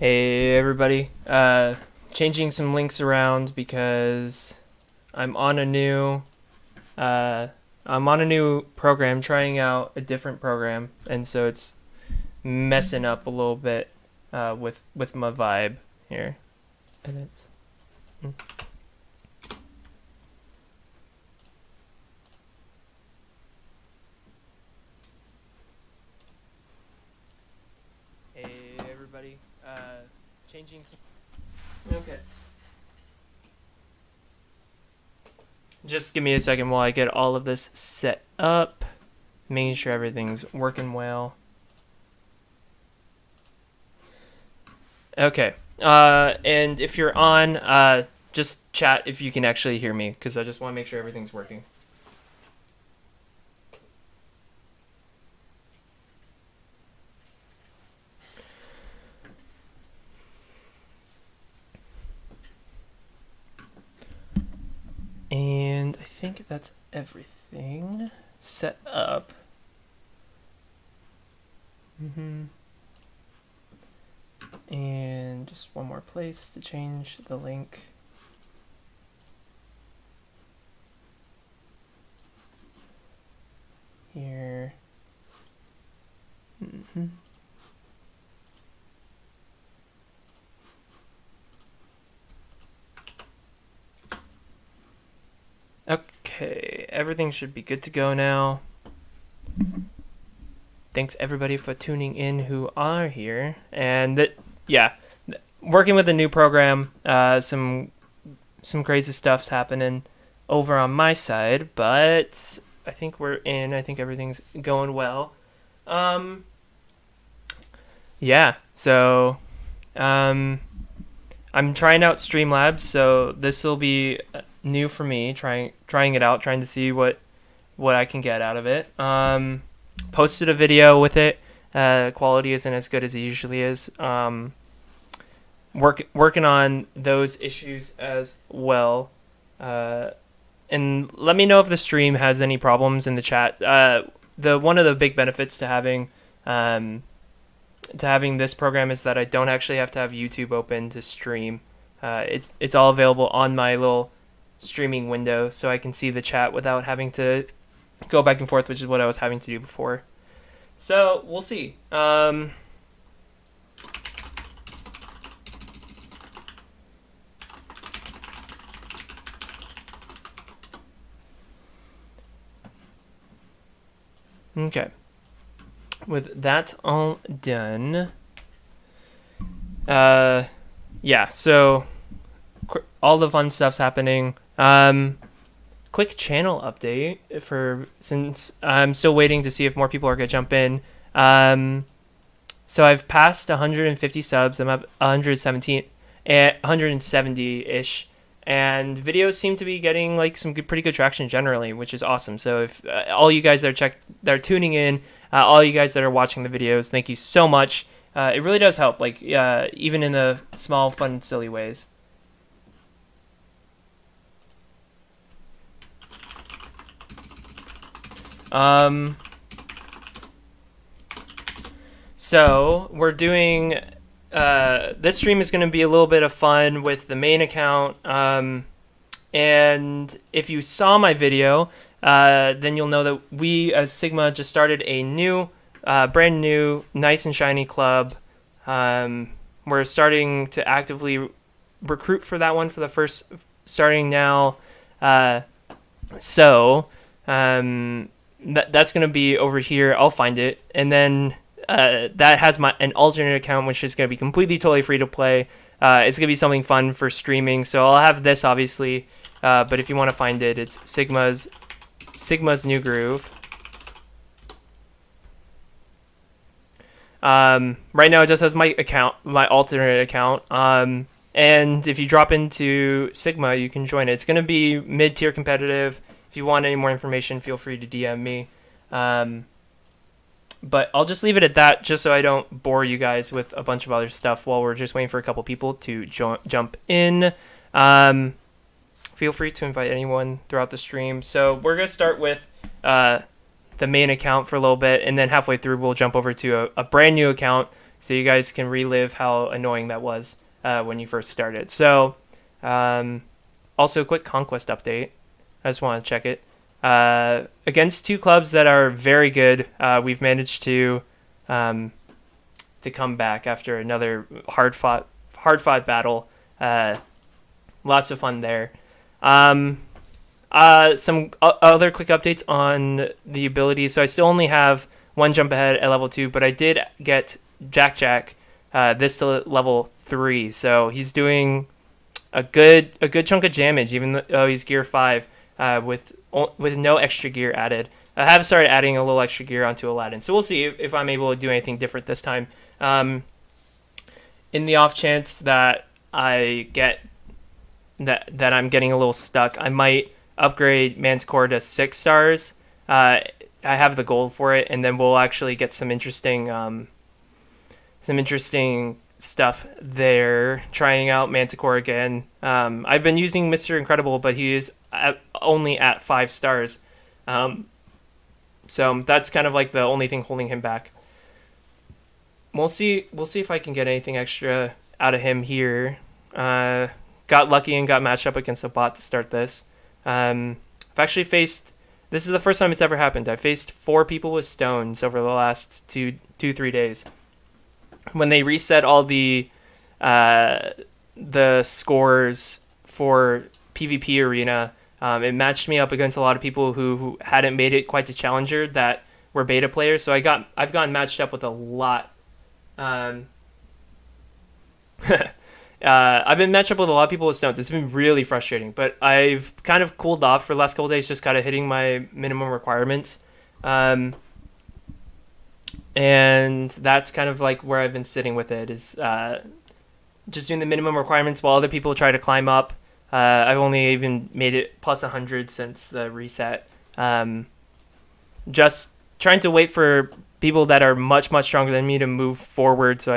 Hey everybody, changing some links around because I'm on a new uh, I'm on a new program, trying out a different program, and so it's messing up a little bit with my vibe here. Edit. Mm. Hey everybody, changing some. Okay. Just give me a second while I get all of this set up, making sure everything's working well. Okay. And if you're on, just chat if you can actually hear me, because I just want to make sure everything's working. And I think that's everything set up. And just one more place to change the link. Here. Okay, everything should be good to go now. Thanks everybody for tuning in who are here. And working with a new program, some crazy stuff's happening over on my side, but I think we're in. I think everything's going well. So I'm trying out Streamlabs, so this will be new for me, trying it out, trying to see what I can get out of it. Posted a video with it. Quality isn't as good as it usually is. Working on those issues as well. And let me know if the stream has any problems in the chat. One of the big benefits to having this program is that I don't actually have to have YouTube open to stream. It's all available on my little streaming window, so I can see the chat without having to go back and forth, which is what I was having to do before. So we'll see. Okay. With that all done, so all the fun stuff's happening. Quick channel update since I'm still waiting to see if more people are gonna jump in. So I've passed 150 subs. I'm up 170-ish, and videos seem to be getting like some pretty good traction generally, which is awesome. So if all you guys that are tuning in, all you guys that are watching the videos, thank you so much. It really does help, like even in the small, fun, silly ways. So we're doing, this stream is going to be a little bit of fun with the main account. And if you saw my video, then you'll know that we as Sigma just started a new, brand new, nice and shiny club. We're starting to actively recruit for that one for the first, starting now. That's going to be over here. I'll find it. And then that has an alternate account, which is going to be completely totally free to play. It's going to be something fun for streaming. So I'll have this, obviously. But if you want to find it, it's Sigma's New Groove. Right now it just has my alternate account. And if you drop into Sigma, you can join it. It's going to be mid-tier competitive. If you want any more information, feel free to DM me. But I'll just leave it at that, just so I don't bore you guys with a bunch of other stuff while we're just waiting for a couple people to jump in. Feel free to invite anyone throughout the stream. So we're going to start with the main account for a little bit, and then halfway through we'll jump over to a brand new account so you guys can relive how annoying that was when you first started. So, also a quick conquest update. I just want to check it. Against two clubs that are very good, we've managed to come back after another hard fought battle. Lots of fun there. Some other quick updates on the abilities. So I still only have one jump ahead at level 2, but I did get Jack this to level 3. So he's doing a good chunk of damage, even though he's gear 5 with no extra gear added. I have started adding a little extra gear onto Aladdin, so we'll see if I'm able to do anything different this time. In the off chance that I get that I'm getting a little stuck, I might upgrade Manticore to 6 stars. I have the gold for it, and then we'll actually get some interesting stuff there. Trying out Manticore again. I've been using Mr. Incredible, but he is only at 5 stars. So that's kind of like the only thing holding him back. We'll see if I can get anything extra out of him here. Got lucky and got matched up against a bot to start this. I've actually faced... This is the first time it's ever happened. I faced 4 people with stones over the last 3 days. When they reset all the scores for PvP Arena, it matched me up against a lot of people who hadn't made it quite to Challenger that were beta players. So I've gotten matched up with a lot. I've been matched up with a lot of people with stones. It's been really frustrating, but I've kind of cooled off for the last couple of days, just kind of hitting my minimum requirements. And that's kind of like where I've been sitting with it, is just doing the minimum requirements while other people try to climb up. I've only even made it plus 100 since the reset. Just trying to wait for people that are much, much stronger than me to move forward, so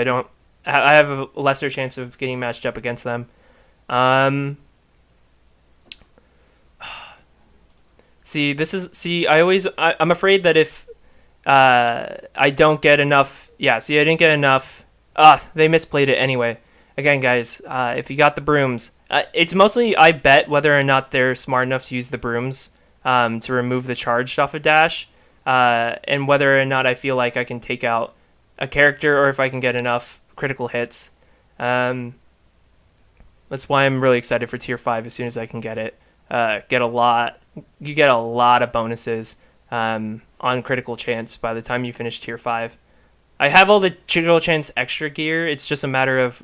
I have a lesser chance of getting matched up against them. I'm afraid that if I don't get enough... Yeah, see, I didn't get enough... they misplayed it anyway. Again, guys, if you got the brooms... it's mostly I bet whether or not they're smart enough to use the brooms to remove the charge off of dash, and whether or not I feel like I can take out a character, or if I can get enough critical hits. That's why I'm really excited for tier 5 as soon as I can get it. You get a lot of bonuses on critical chance by the time you finish tier 5. I have all the critical chance extra gear. It's just a matter of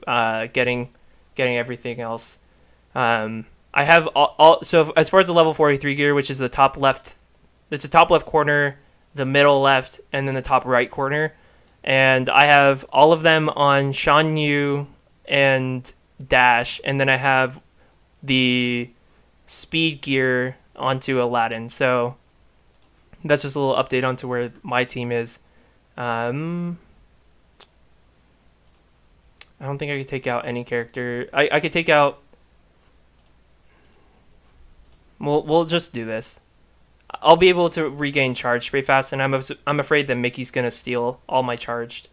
getting everything else. I have all so as far as the level 43 gear, which is the top left, it's the top left corner, the middle left, and then the top right corner. And I have all of them on Shan Yu and Dash, and then I have the speed gear onto Aladdin. So that's just a little update onto where my team is. I don't think I could take out any character. I could take out... We'll just do this. I'll be able to regain charge pretty fast, and I'm afraid that Mickey's going to steal all my charged.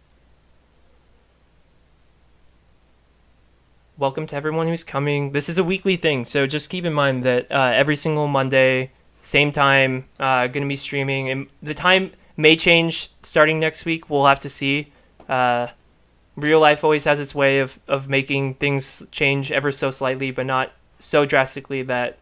Welcome to everyone who's coming. This is a weekly thing, so just keep in mind that every single Monday, same time, going to be streaming. And the time may change starting next week. We'll have to see. Real life always has its way of making things change ever so slightly, but not so drastically that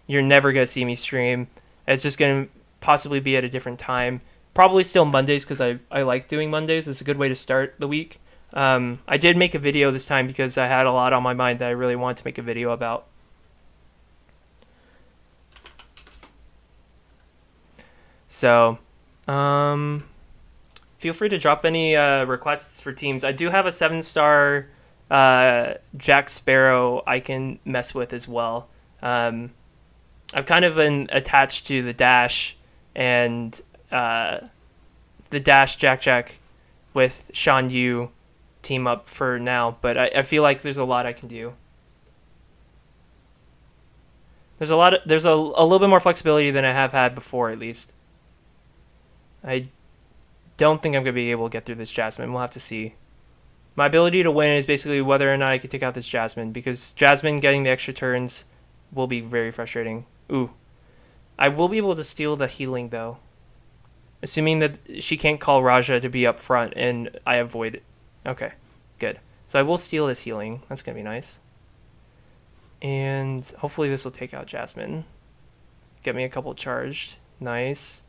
you're never going to see me stream. It's just going to possibly be at a different time. Probably still Mondays, because I like doing Mondays. It's a good way to start the week. I did make a video this time because I had a lot on my mind that I really wanted to make a video about. So, feel free to drop any requests for teams. I do have a 7-star Jack Sparrow I can mess with as well. I've kind of been attached to the Dash and the Dash Jack with Shan Yu team up for now, but I feel like there's a lot I can do. There's a little bit more flexibility than I have had before, at least. I don't think I'm going to be able to get through this Jasmine. We'll have to see. My ability to win is basically whether or not I can take out this Jasmine, because Jasmine getting the extra turns will be very frustrating. Ooh. I will be able to steal the healing, though. Assuming that she can't call Raja to be up front and I avoid it. Okay, good. So I will steal this healing. That's going to be nice. And hopefully this will take out Jasmine. Get me a couple charged. Nice.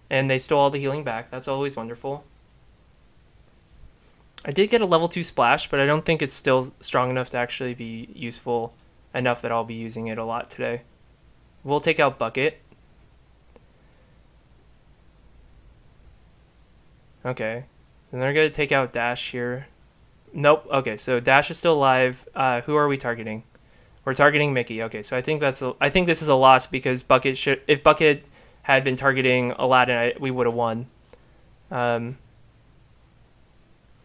And they stole all the healing back. That's always wonderful. I did get a level 2 splash, but I don't think it's still strong enough to actually be useful enough that I'll be using it a lot today. We'll take out Bucket. Okay. And they're going to take out Dash here. Nope. Okay, so Dash is still alive. Who are we targeting? We're targeting Mickey. Okay, so I think this is a loss because Bucket should. If Bucket had been targeting Aladdin, we would have won.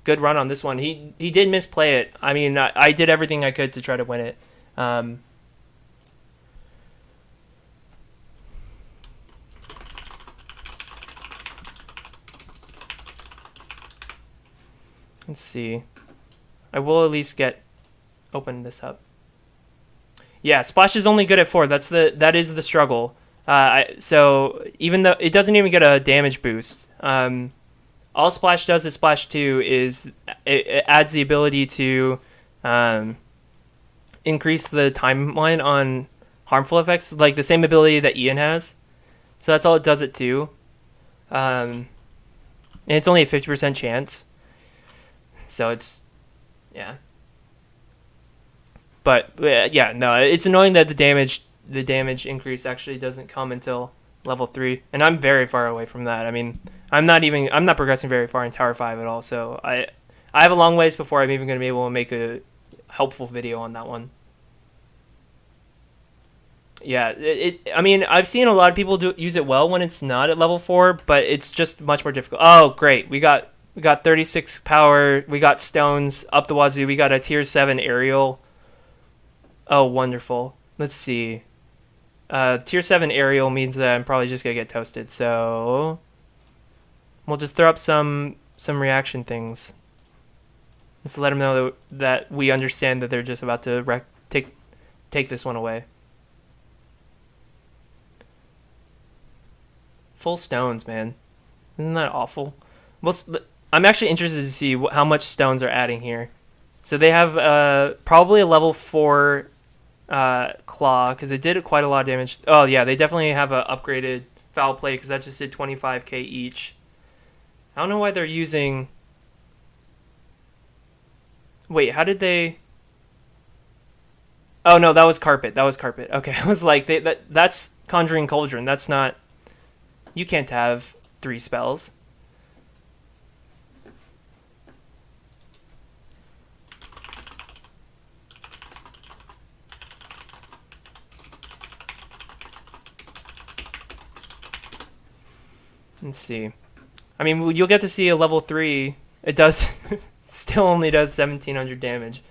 Good run on this one. He did misplay it. I mean, I did everything I could to try to win it. Let's see. I will at least open this up. Yeah, Splash is only good at 4. That is the struggle. So even though it doesn't even get a damage boost, all Splash does at Splash 2 is it adds the ability to increase the timeline on harmful effects, like the same ability that Ian has. So that's all it does at 2. And it's only a 50% chance. So it's, yeah. But yeah, no, it's annoying that the damage increase actually doesn't come until level 3, and I'm very far away from that. I mean, I'm not progressing very far in Tower 5 at all. So I have a long ways before I'm even going to be able to make a helpful video on that one. Yeah, I mean, I've seen a lot of people use it well when it's not at level 4, but it's just much more difficult. Oh, great. We got 36 power. We got stones up the wazoo. We got a tier 7 aerial. Oh, wonderful. Let's see. Tier 7 aerial means that I'm probably just going to get toasted. So we'll just throw up some reaction things. Just let them know that we understand that they're just about to take this one away. Full stones, man. Isn't that awful? Well, I'm actually interested to see how much stones are adding here. So they have probably a level 4 claw, because it did quite a lot of damage. Oh yeah, they definitely have an upgraded foul play, because that just did 25k each. I don't know why they're using... Wait, how did they... Oh no, that was carpet. Okay, I was like, that's Conjuring Cauldron. That's not... You can't have 3 spells. Let's see. I mean, you'll get to see a level 3. It does... still only does 1700 damage.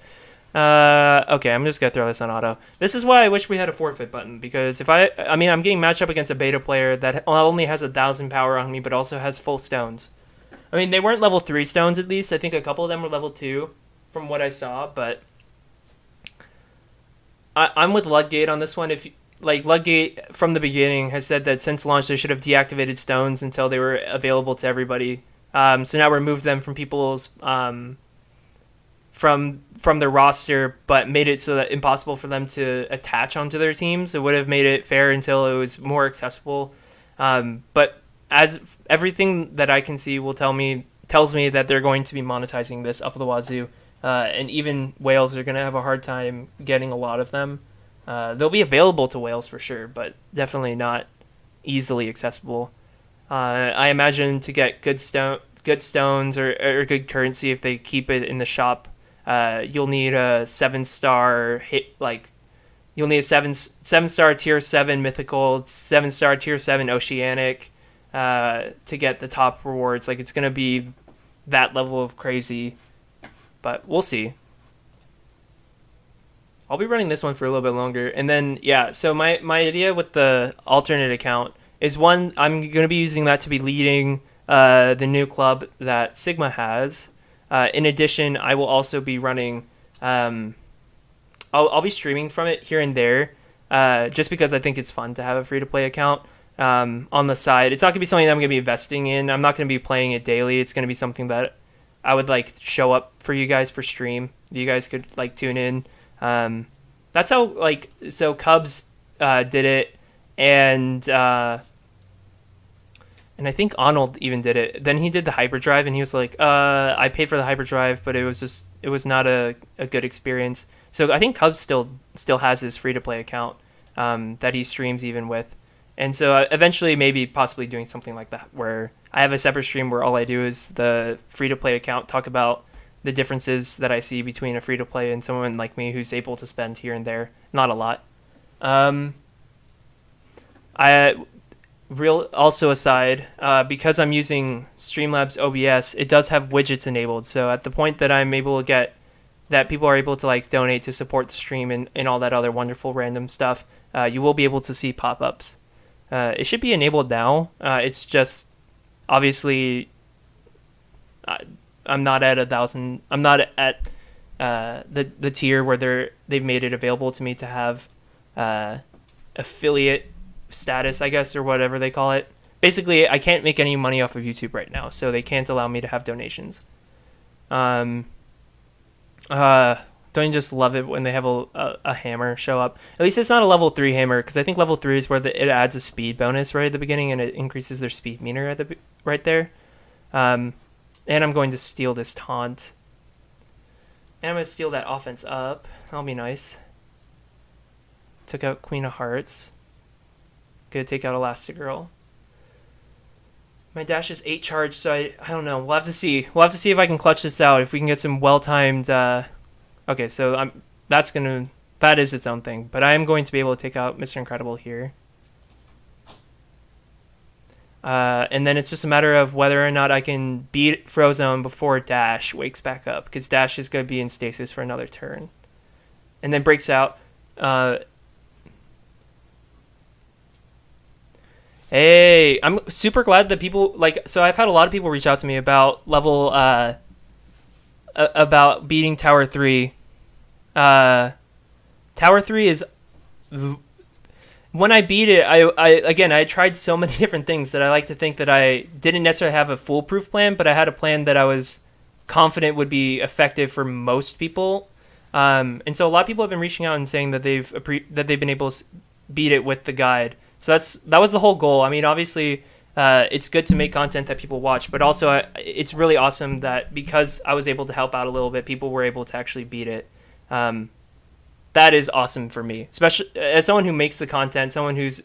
Okay, I'm just going to throw this on auto. This is why I wish we had a forfeit button, because if I mean, I'm getting matched up against a beta player that only has 1,000 power on me, but also has full stones. I mean, they weren't level 3 stones at least. I think a couple of them were level 2 from what I saw, but I'm with Ludgate on this one. If like Ludgate from the beginning has said that since launch they should have deactivated stones until they were available to everybody. So now removed them from people's from their roster, but made it so that impossible for them to attach onto their teams. It would have made it fair until it was more accessible. But as everything that I can see tells me that they're going to be monetizing this up the wazoo, and even whales are going to have a hard time getting a lot of them. They'll be available to whales for sure, but definitely not easily accessible. I imagine to get good stones or good currency, if they keep it in the shop, you'll need a 7-star hit. Like you'll need a 7-star tier 7 mythical, 7-star tier 7 oceanic to get the top rewards. Like it's gonna be that level of crazy, but we'll see. I'll be running this one for a little bit longer, and then yeah. So my idea with the alternate account is, one, I'm going to be using that to be leading the new club that Sigma has. In addition, I will also be running. I'll be streaming from it here and there, just because I think it's fun to have a free to play account on the side. It's not gonna be something that I'm gonna be investing in. I'm not gonna be playing it daily. It's gonna be something that I would like show up for you guys for stream. You guys could like tune in. That's how like so Cubs did it, and I think Arnold even did it. Then he did the hyperdrive, and he was like, I paid for the hyperdrive, but it was not a good experience. So I think Cubs still has his free to play account that he streams even with, and so eventually maybe possibly doing something like that where I have a separate stream where all I do is the free to play account, talk about the differences that I see between a free to play and someone like me who's able to spend here and there, not a lot. Also aside, because I'm using Streamlabs OBS, it does have widgets enabled. So at the point that I'm able to get that people are able to like donate to support the stream and all that other wonderful random stuff, you will be able to see pop-ups. It should be enabled now. It's just obviously I'm not at 1,000. I'm not at the tier where they've made it available to me to have affiliate status, I guess, or whatever they call it. Basically, I can't make any money off of YouTube right now, so they can't allow me to have donations. Don't you just love it when they have a hammer show up? At least it's not a level 3 hammer, because I think level 3 is where it adds a speed bonus right at the beginning, and it increases their speed meter right there. And I'm going to steal this taunt. And I'm going to steal that offense up. That'll be nice. Took out Queen of Hearts. Gonna take out Elastigirl. My dash is 8 charge, so I don't know. We'll have to see. We'll have to see if I can clutch this out. If we can get some well-timed. Okay, so that is its own thing. But I am going to be able to take out Mr. Incredible here. And then it's just a matter of whether or not I can beat Frozone before Dash wakes back up, because Dash is going to be in stasis for another turn. And then breaks out. Hey, I'm super glad that people so I've had a lot of people reach out to me about about beating Tower 3. Tower 3 is, when I beat it, I tried so many different things that I like to think that I didn't necessarily have a foolproof plan, but I had a plan that I was confident would be effective for most people. And so a lot of people have been reaching out and saying that they've been able to beat it with the guide. So that was the whole goal. I mean, obviously, it's good to make content that people watch, but also it's really awesome that because I was able to help out a little bit, people were able to actually beat it. That is awesome for me, especially as someone who makes the content, someone who's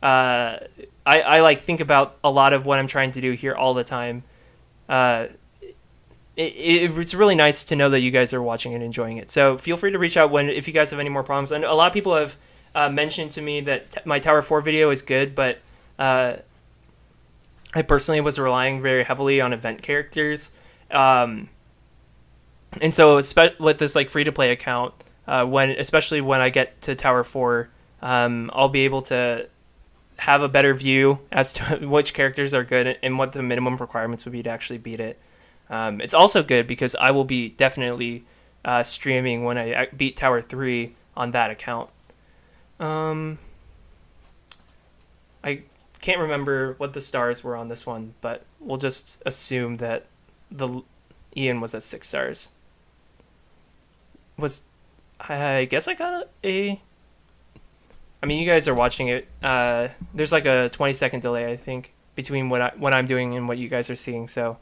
I like think about a lot of what I'm trying to do here all the time. It's really nice to know that you guys are watching and enjoying it. So feel free to reach out if you guys have any more problems. And a lot of people have mentioned to me that my Tower 4 video is good, but I personally was relying very heavily on event characters. And so with this like free-to-play account, especially when I get to Tower 4, I'll be able to have a better view as to which characters are good and what the minimum requirements would be to actually beat it. It's also good because I will be definitely streaming when I beat Tower 3 on that account. I can't remember what the stars were on this one, but we'll just assume that Ian was at 6 stars. I guess I got I mean, you guys are watching it. There's like a 20-second delay, I think, between what I'm doing and what you guys are seeing. So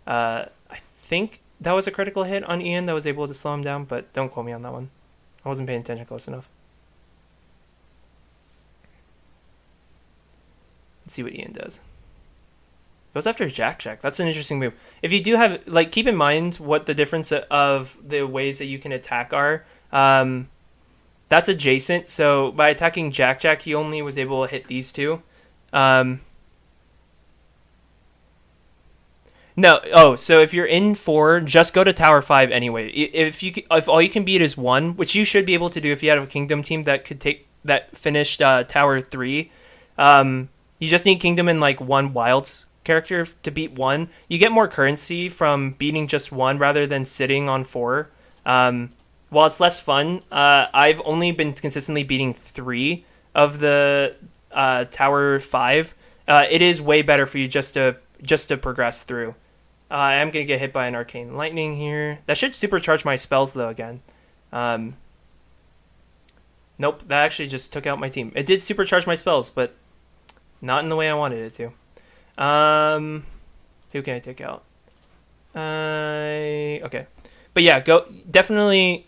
I think that was a critical hit on Ian that was able to slow him down, but don't quote me on that one. I wasn't paying attention close enough. Let's see what Ian does. Goes after Jack. That's an interesting move. If you do have, keep in mind what the difference of the ways that you can attack are. That's adjacent. So by attacking Jack, he only was able to hit these two. No. Oh, so if you're in 4, just go to Tower 5 anyway. If all you can beat is 1, which you should be able to do if you have a Kingdom team that finished Tower 3. You just need Kingdom and 1 Wilds character to beat 1, you get more currency from beating just 1 rather than sitting on 4. While it's less fun, I've only been consistently beating 3 of the Tower 5. It is way better for you just to progress through. I am going to get hit by an Arcane Lightning here. That should supercharge my spells, though, again. Nope, that actually just took out my team. It did supercharge my spells, but not in the way I wanted it to. Who can I take out? Okay. But yeah, definitely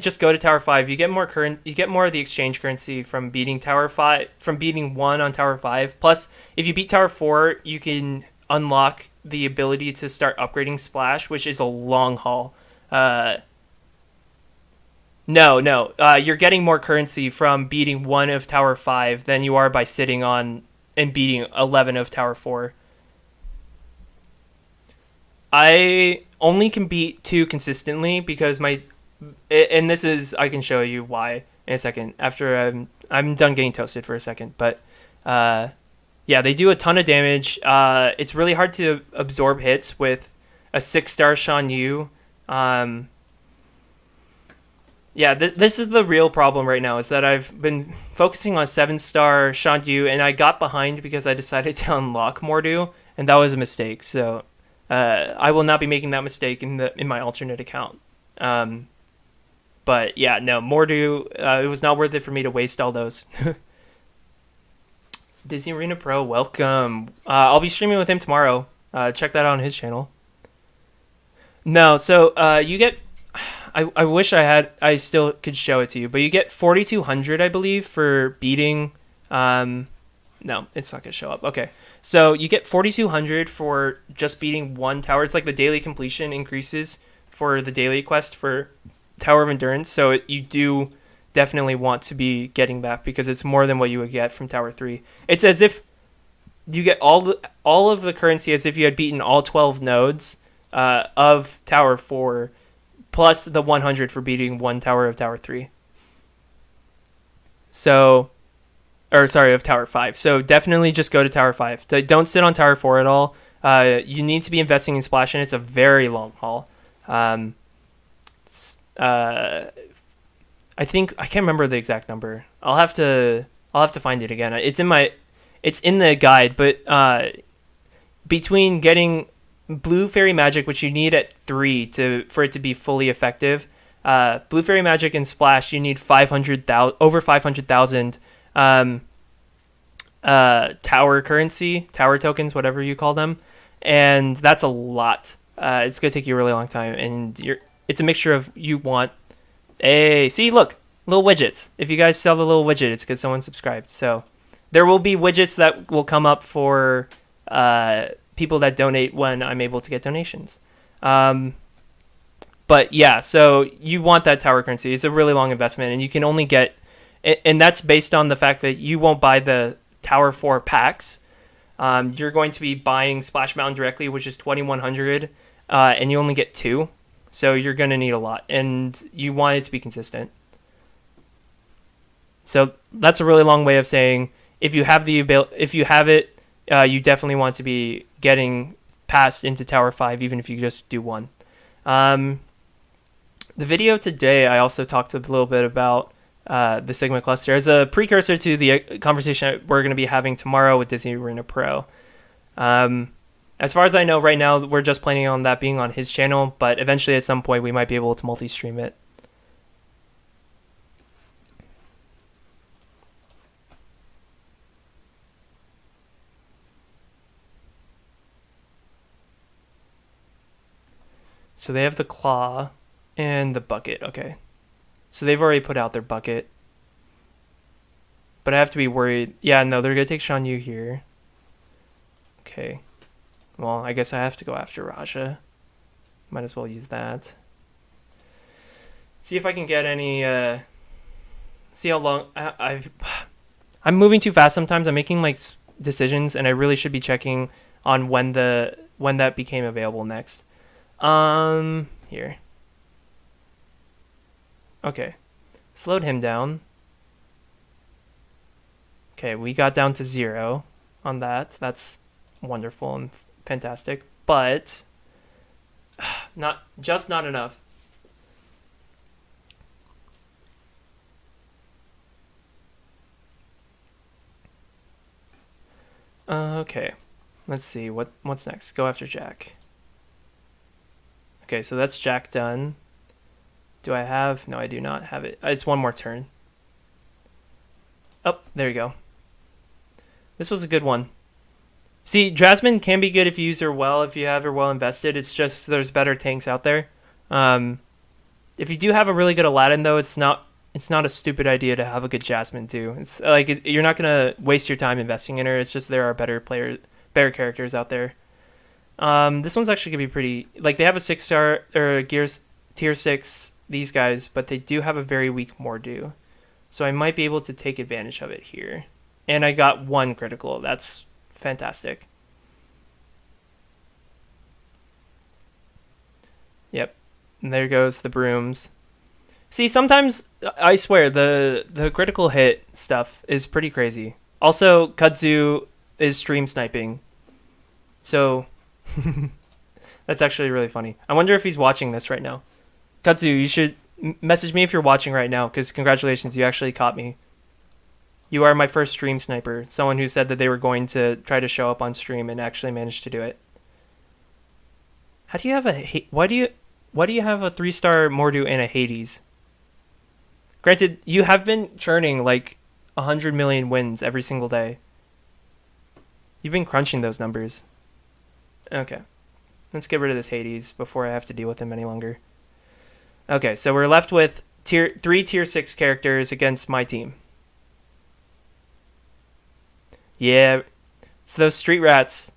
just go to Tower 5. You get more of the exchange currency from beating Tower 5, from beating 1 on Tower 5. Plus, if you beat Tower 4, you can unlock the ability to start upgrading Splash, which is a long haul. No. You're getting more currency from beating 1 of Tower 5 than you are by sitting on and beating 11 of Tower 4. I only can beat 2 consistently because and this is, I can show you why in a second after I'm done getting toasted for a second. But yeah, they do a ton of damage. It's really hard to absorb hits with a 6-star Shan Yu. Yeah, this is the real problem right now, is that I've been focusing on 7-star Shan Yu, and I got behind because I decided to unlock Mordu, and that was a mistake. So I will not be making that mistake in my alternate account. But yeah, no, Mordu, it was not worth it for me to waste all those. Disney Arena Pro, welcome. I'll be streaming with him tomorrow. Check that out on his channel. No, so you get... I wish I still could show it to you, but you get 4,200, I believe, for beating... no, it's not going to show up. Okay. So you get 4,200 for just beating 1 tower. It's like the daily completion increases for the daily quest for Tower of Endurance. So you do definitely want to be getting that because it's more than what you would get from Tower 3. It's as if you get all of the currency as if you had beaten all 12 nodes of Tower 4 plus the 100 for beating 1 tower of Tower 3. So... of Tower 5. So definitely just go to Tower 5. Don't sit on Tower 4 at all. You need to be investing in Splash, and it's a very long haul. I think I can't remember the exact number. I'll have to find it again. It's in the guide, but between getting Blue Fairy Magic, which you need at 3 for it to be fully effective, Blue Fairy Magic and Splash, you need over 500,000 tower currency, tower tokens, whatever you call them, and that's a lot. It's gonna take you a really long time, and it's a mixture of see, look, little widgets. If you guys sell the little widget, it's because someone subscribed. So there will be widgets that will come up for people that donate when I'm able to get donations. But yeah, so you want that tower currency. It's a really long investment, and you can only get... And that's based on the fact that you won't buy the Tower 4 packs. You're going to be buying Splash Mountain directly, which is 2,100, and you only get 2. So you're going to need a lot, and you want it to be consistent. So that's a really long way of saying if you have it, you definitely want to be getting passed into Tower 5, even if you just do 1. The video today, I also talked a little bit about the Sigma cluster as a precursor to the conversation we're going to be having tomorrow with Disney Arena Pro. As far as I know, right now, we're just planning on that being on his channel, but eventually at some point we might be able to multi-stream it. So they have the claw and the bucket. Okay. So they've already put out their bucket. But I have to be worried. Yeah, no, they're going to take Shan Yu here. Okay. Well, I guess I have to go after Raja. Might as well use that. See if I can get any... see how long... I'm moving too fast sometimes. I'm making like decisions, and I really should be checking on when that became available next. Here. Okay. Slowed him down. Okay, we got down to 0 on that. That's wonderful and fantastic, but not enough. Okay, let's see what's next. Go after Jack. Okay, so that's Jack done. Do I have? No, I do not have it. It's one more turn. Oh, there you go. This was a good one. See, Jasmine can be good if you use her well, if you have her well invested. It's just there's better tanks out there. If you do have a really good Aladdin, though, it's not a stupid idea to have a good Jasmine too. It's like you're not gonna waste your time investing in her. It's just there are better characters out there. This one's actually gonna be pretty. Like they have a 6-star or Gears tier 6. These guys, but they do have a very weak Mordu, so I might be able to take advantage of it here. And I got 1 critical. That's fantastic. Yep, and there goes the brooms. See, sometimes I swear the critical hit stuff is pretty crazy. Also, Kudzu is stream sniping, so that's actually really funny. I wonder if he's watching this right now. Kudzu, you should message me if you're watching right now, because congratulations, you actually caught me. You are my first stream sniper, someone who said that they were going to try to show up on stream and actually managed to do it. How do you have why do you have a 3-star Mordu and a Hades? Granted, you have been churning like 100 million wins every single day. You've been crunching those numbers. Okay, let's get rid of this Hades before I have to deal with him any longer. Okay, so we're left with 3 tier 6 characters against my team. Yeah, it's those street rats.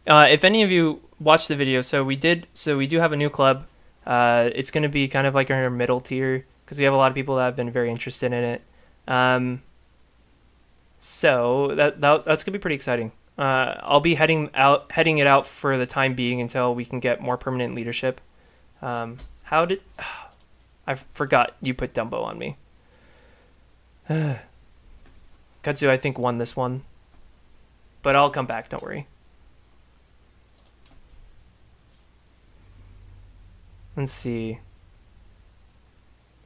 If any of you watched the video, so we do have a new club. It's going to be kind of like our middle tier because we have a lot of people that have been very interested in it. So that's going to be pretty exciting. I'll be heading it out for the time being until we can get more permanent leadership. I forgot you put Dumbo on me. Kudzu, I think, won this one. But I'll come back, don't worry. Let's see.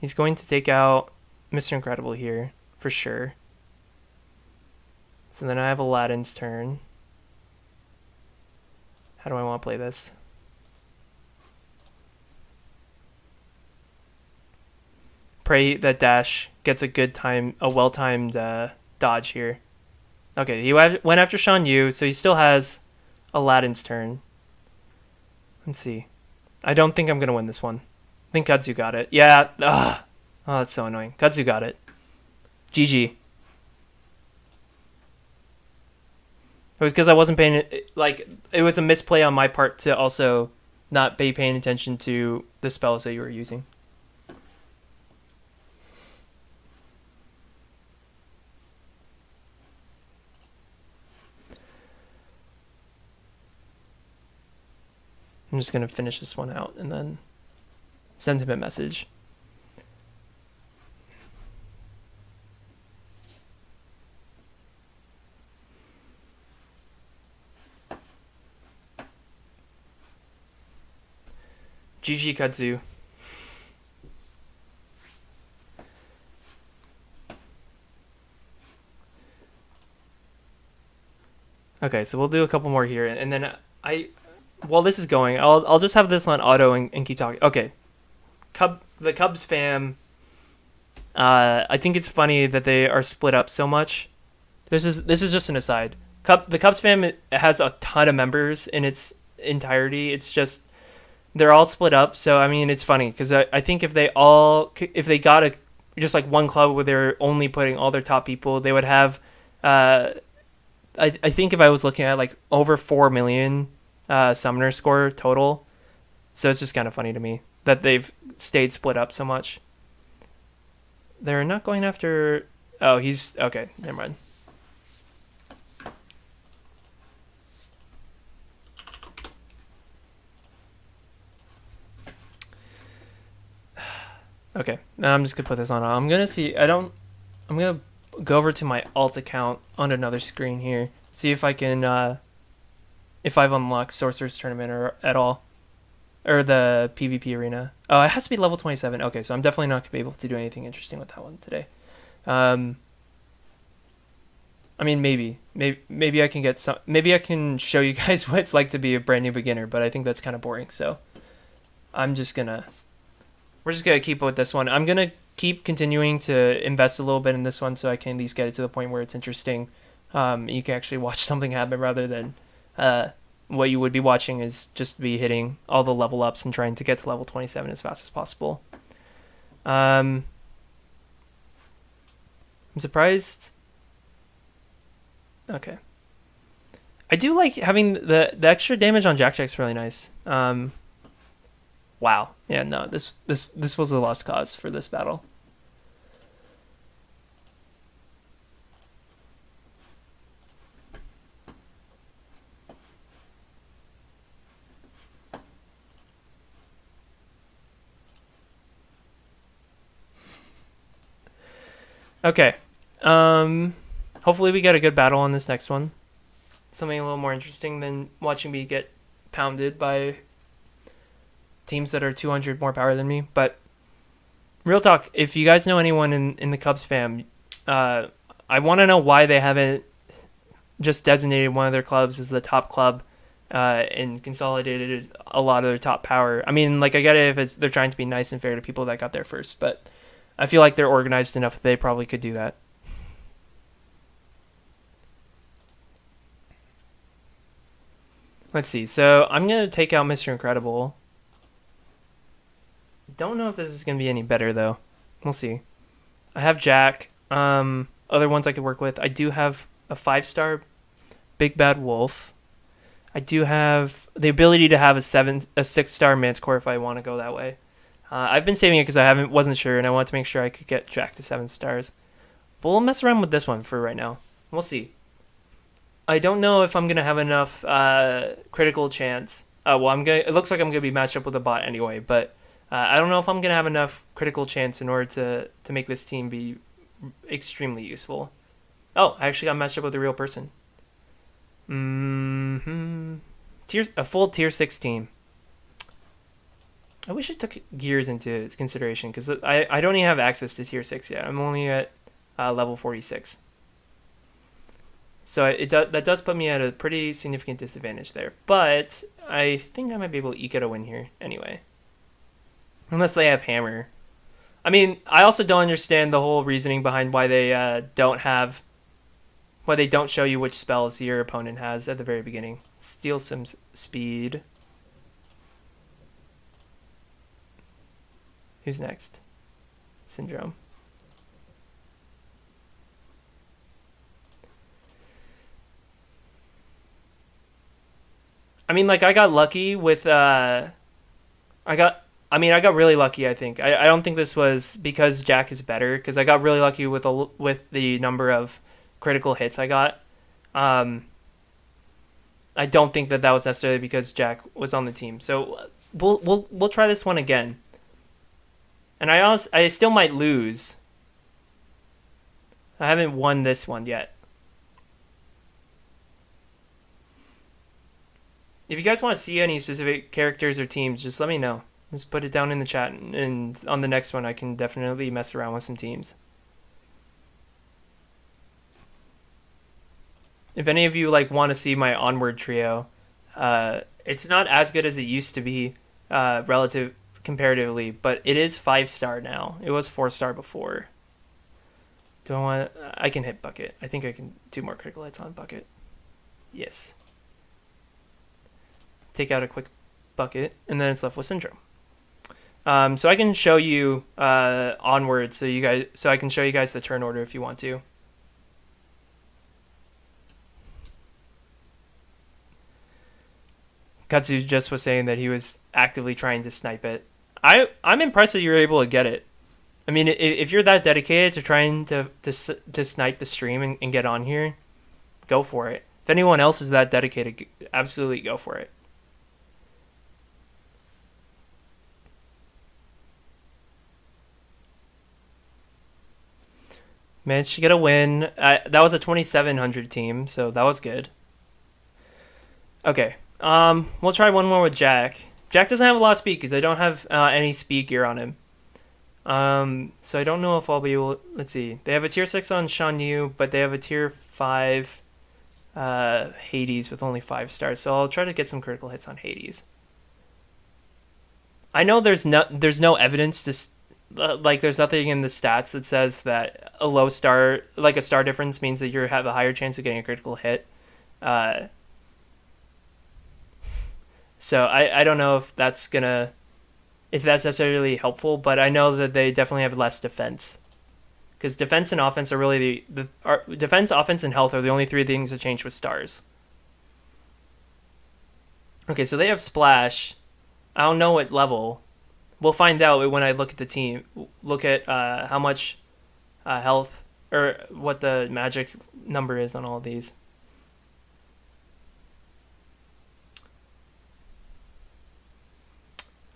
He's going to take out Mr. Incredible here, for sure. So then I have Aladdin's turn. How do I want to play this? Pray that Dash gets a well-timed dodge here. Okay, he went after Shan Yu, so he still has Aladdin's turn. Let's see. I don't think I'm going to win this one. I think Kudzu got it. Yeah. Ugh. Oh, that's so annoying. Kudzu got it. GG. It was because I wasn't paying it. Like, it was a misplay on my part to also not be paying attention to the spells that you were using. I'm just going to finish this one out and then send him a message. GG Kudzu. Okay, so we'll do a couple more here, and then while this is going, I'll just have this on auto and keep talking. Okay, the Cubs fam. I think it's funny that they are split up so much. This is just an aside. The Cubs fam has a ton of members in its entirety. It's just they're all split up. So I mean, it's funny because I think if they got just like one club where they're only putting all their top people, they would have. I think if I was looking at like over 4 million summoner score total, so it's just kind of funny to me that they've stayed split up so much. They're not going after. Oh, he's okay. Never mind. Okay, now I'm just gonna put this on. I'm gonna see. I'm gonna go over to my alt account on another screen here See if I can, if I've unlocked Sorcerer's Tournament or at all. Or the PvP arena. Oh, it has to be level 27. Okay, so I'm definitely not going to be able to do anything interesting with that one today. Um, I mean, maybe I can get some. Maybe I can show you guys what it's like to be a brand new beginner, but I think that's kind of boring. So I'm just gonna. We're just gonna keep with this one. I'm gonna keep continuing to invest a little bit in this one, so I can at least get it to the point where it's interesting. You can actually watch something happen rather than what you would be watching is just be hitting all the level ups and trying to get to level 27 as fast as possible. I'm surprised. Okay. I do like having the extra damage on Jack Jack's really nice. Wow. Yeah, no, this was a lost cause for this battle. Okay. Hopefully we get a good battle on this next one. Something a little more interesting than watching me get pounded by teams that are 200 more power than me. But real talk, if you guys know anyone in the Cubs fam, I want to know why they haven't just designated one of their clubs as the top club and consolidated a lot of their top power. I mean, like, I get it if they're trying to be nice and fair to people that got there first, but I feel like they're organized enough that they probably could do that. Let's see. So I'm going to take out Mr. Incredible. Don't know if this is going to be any better, though. We'll see. I have Jack. Other ones I could work with. I do have a 5-star Big Bad Wolf. I do have the ability to have a 6-star Manticore if I want to go that way. I've been saving it because wasn't sure, and I wanted to make sure I could get Jack to 7 stars. But we'll mess around with this one for right now. We'll see. I don't know if I'm gonna have enough critical chance. It looks like I'm gonna be matched up with a bot anyway, but I don't know if I'm gonna have enough critical chance in order to make this team be extremely useful. Oh, I actually got matched up with a real person. A full tier 6 team. I wish I took gears into consideration because I don't even have access to tier 6 yet. I'm only at level 46. So that does put me at a pretty significant disadvantage there. But I think I might be able to eke out a win here anyway. Unless they have Hammer. I mean, I also don't understand the whole reasoning behind why they don't show you which spells your opponent has at the very beginning. Steal some speed. Who's next? Syndrome. I mean, like, I got lucky with I got really lucky, I think. I don't think this was because Jack is better, because I got really lucky with the number of critical hits I got. I don't think that was necessarily because Jack was on the team. So we'll try this one again. And I still might lose. I haven't won this one yet. If you guys want to see any specific characters or teams, just let me know. Just put it down in the chat, and on the next one I can definitely mess around with some teams. If any of you want to see my Onward trio, it's not as good as it used to be, relative comparatively, but it is 5-star now. It was 4-star before. I can hit Bucket. I think I can do more critical hits on Bucket. Yes. Take out a quick Bucket, and then it's left with Syndrome. So I can show you Onward, so I can show you guys the turn order if you want to. Katsu just was saying that he was actively trying to snipe it. I'm impressed that you're able to get it. I mean, if you're that dedicated to trying to snipe the stream and get on here, go for it. If anyone else is that dedicated, absolutely go for it. Managed to get a win. That was a 2700 team, so that was good. Okay. We'll try one more with Jack. Jack doesn't have a lot of speed because I don't have any speed gear on him. So I don't know if I'll be able. Let's see. They have a tier 6 on Shan Yu, but they have a tier 5 Hades with only 5 stars. So I'll try to get some critical hits on Hades. I know there's no evidence to like there's nothing in the stats that says that a low star, like a star difference, means that you have a higher chance of getting a critical hit. So I don't know if that's necessarily helpful, but I know that they definitely have less defense. Because defense and offense are really defense, offense, and health are the only 3 things that change with stars. Okay, so they have splash. I don't know what level. We'll find out when I look at the team. Look at how much health or what the magic number is on all of these.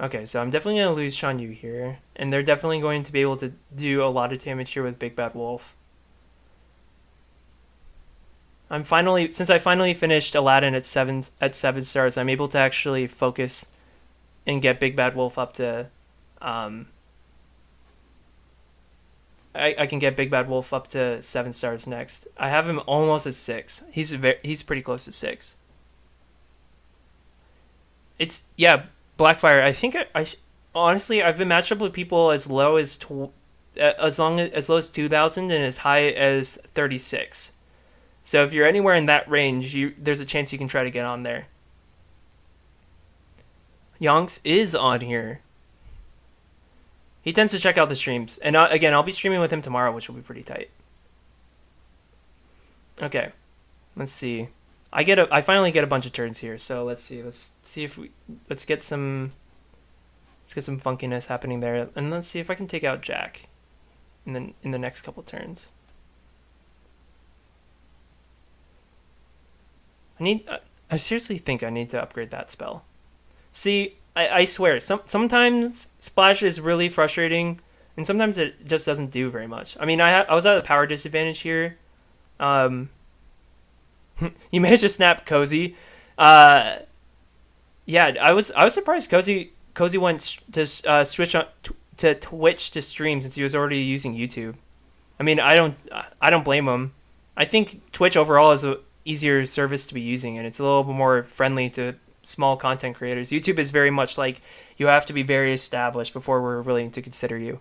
Okay, so I'm definitely going to lose Shan Yu here. And they're definitely going to be able to do a lot of damage here with Big Bad Wolf. Since I finally finished Aladdin at 7 stars, I'm able to actually focus and get Big Bad Wolf up to I can get Big Bad Wolf up to 7 stars next. I have him almost at 6. He's pretty close to 6. It's Blackfire. I think I honestly I've been matched up with people as low as as low as 2,000 and as high as 36. So if you're anywhere in that range, there's a chance you can try to get on there. Yonks is on here. He tends to check out the streams, and again, I'll be streaming with him tomorrow, which will be pretty tight. Okay, let's see. I finally get a bunch of turns here, so let's see. Let's get some funkiness happening there, and let's see if I can take out Jack in the next couple turns. I seriously think I need to upgrade that spell. See, I swear, sometimes Splash is really frustrating, and sometimes it just doesn't do very much. I mean, I was at a power disadvantage here. You managed to snap Cozy. Yeah, I was surprised Cozy went to switch on to Twitch to stream since he was already using YouTube. I mean, I don't blame him. I think Twitch overall is a easier service to be using, and it's a little bit more friendly to small content creators. YouTube is very much like you have to be very established before we're willing to consider you.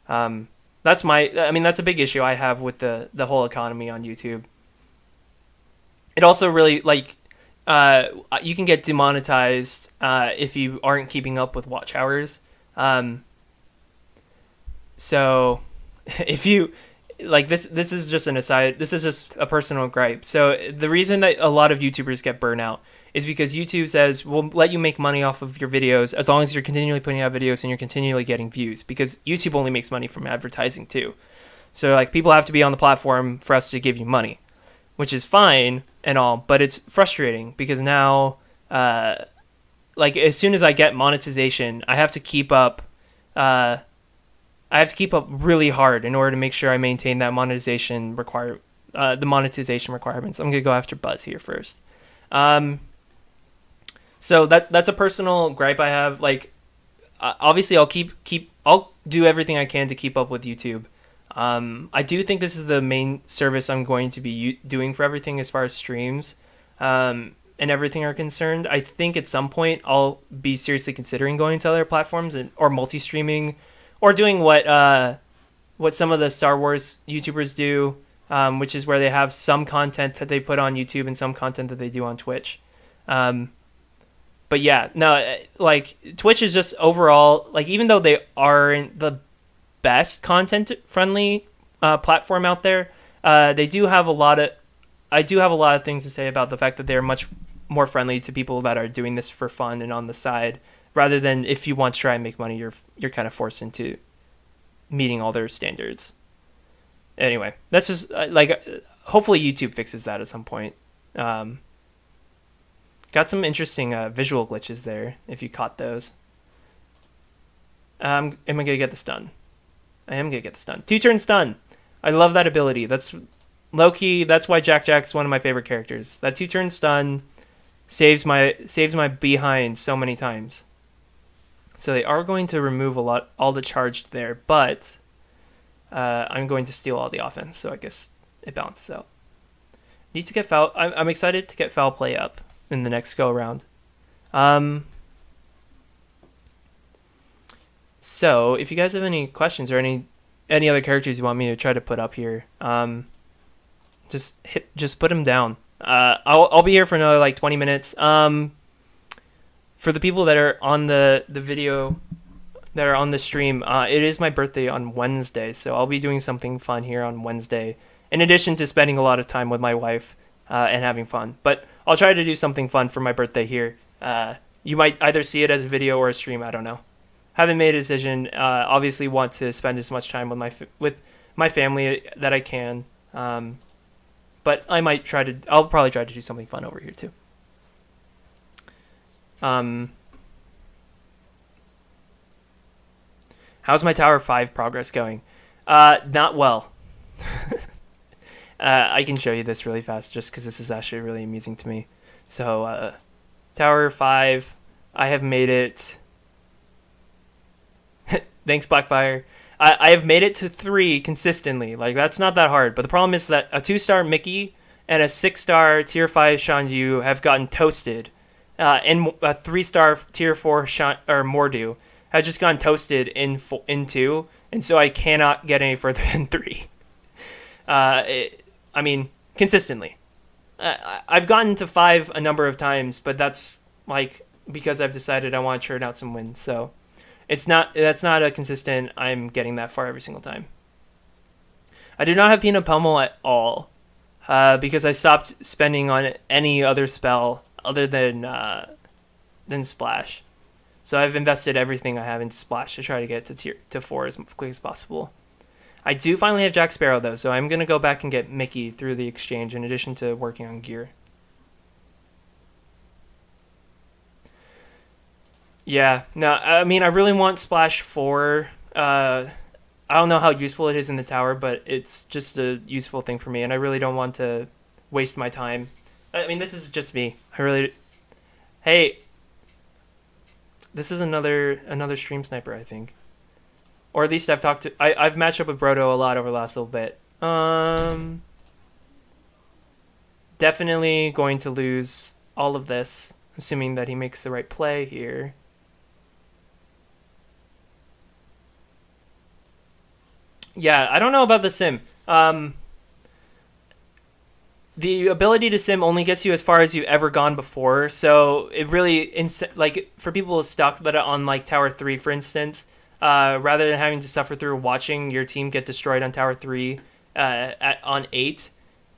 That's a big issue I have with the whole economy on YouTube. It also really you can get demonetized if you aren't keeping up with watch hours. So if you this is just an aside. This is just a personal gripe. So the reason that a lot of YouTubers get burnout is because YouTube says, we'll let you make money off of your videos as long as you're continually putting out videos and you're continually getting views, because YouTube only makes money from advertising too. So people have to be on the platform for us to give you money, which is fine and all, but it's frustrating because now, as soon as I get monetization, I have to keep up really hard in order to make sure I maintain that monetization the monetization requirements. I'm gonna go after Buzz here first. So that's a personal gripe I have. Obviously I'll do everything I can to keep up with YouTube. I do think this is the main service I'm going to be doing for everything as far as streams and everything are concerned. I think at some point I'll be seriously considering going to other platforms or multi-streaming, or doing what some of the Star Wars YouTubers do, which is where they have some content that they put on YouTube and some content that they do on Twitch. But yeah, no, Twitch is just overall, even though they aren't the best content-friendly platform out there, I do have a lot of things to say about the fact that they're much more friendly to people that are doing this for fun and on the side, rather than if you want to try and make money, you're kind of forced into meeting all their standards. Anyway, that's just hopefully YouTube fixes that at some point. Got some interesting visual glitches there, if you caught those. Am I going to get the stun? I am going to get the stun. 2-turn stun. I love that ability. That's low-key. That's why Jack's one of my favorite characters. That 2-turn stun saves my behind so many times. So they are going to remove all the charged there, but I'm going to steal all the offense, so I guess it balances out. Need to get foul. I'm excited to get foul play up in the next go around. So if you guys have any questions or any other characters you want me to try to put up here, just put them down. I'll be here for another like 20 minutes. For the people that are on the video, that are on the stream, it is my birthday on Wednesday, so I'll be doing something fun here on Wednesday, in addition to spending a lot of time with my wife and having fun. But I'll try to do something fun for my birthday here. You might either see it as a video or a stream, I don't know. Haven't made a decision. Obviously want to spend as much time with my family that I can. But I'll probably try to do something fun over here too. How's my Tower 5 progress going? Not well. I can show you this really fast just because this is actually really amusing to me. So, Tower 5, I have made it... Thanks, Blackfire. I have made it to 3 consistently. Like, that's not that hard. But the problem is that a 2-star Mickey and a 6-star tier 5 Shanyu have gotten toasted. And a 3-star tier 4 Mordu has just gotten toasted in 2. And so I cannot get any further than 3. I mean, consistently. I've gotten to 5 a number of times, but that's like because I've decided I want to churn out some wins. So that's not a consistent. I'm getting that far every single time. I do not have Peanut Pummel at all because I stopped spending on any other spell other than Splash. So I've invested everything I have into Splash to try to get to 4 as quick as possible. I do finally have Jack Sparrow, though, so I'm going to go back and get Mickey through the exchange in addition to working on gear. Yeah, no, I mean, I really want Splash 4. I don't know how useful it is in the tower, but it's just a useful thing for me, and I really don't want to waste my time. I mean, this is just me. Hey, this is another stream sniper, I think. Or at least I've matched up with Brodo a lot over the last little bit. Definitely going to lose all of this, assuming that he makes the right play here. Yeah, I don't know about the sim. The ability to sim only gets you as far as you've ever gone before, so it really, like, for people stuck that are on, like, Tower 3, for instance, rather than having to suffer through watching your team get destroyed on Tower 3 on 8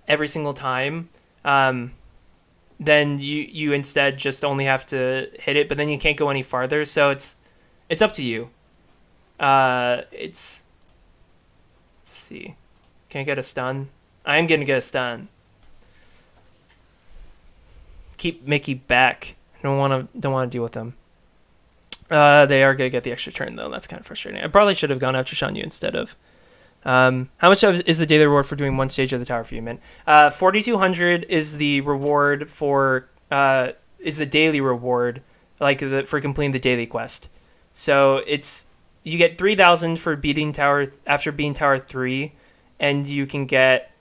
every single time, then you instead just only have to hit it, but then you can't go any farther, so it's up to you. Let's see. Can't get a stun. I am going to get a stun. Keep Mickey back. Don't want to deal with them. They are going to get the extra turn, though. That's kind of frustrating. I probably should have gone after Shanyu instead of. How much is the daily reward for doing one stage of the tower for you, man? 4,200 is the reward for is the daily reward, like for completing the daily quest. So you get 3,000 for beating tower after beating Tower 3, and you can get.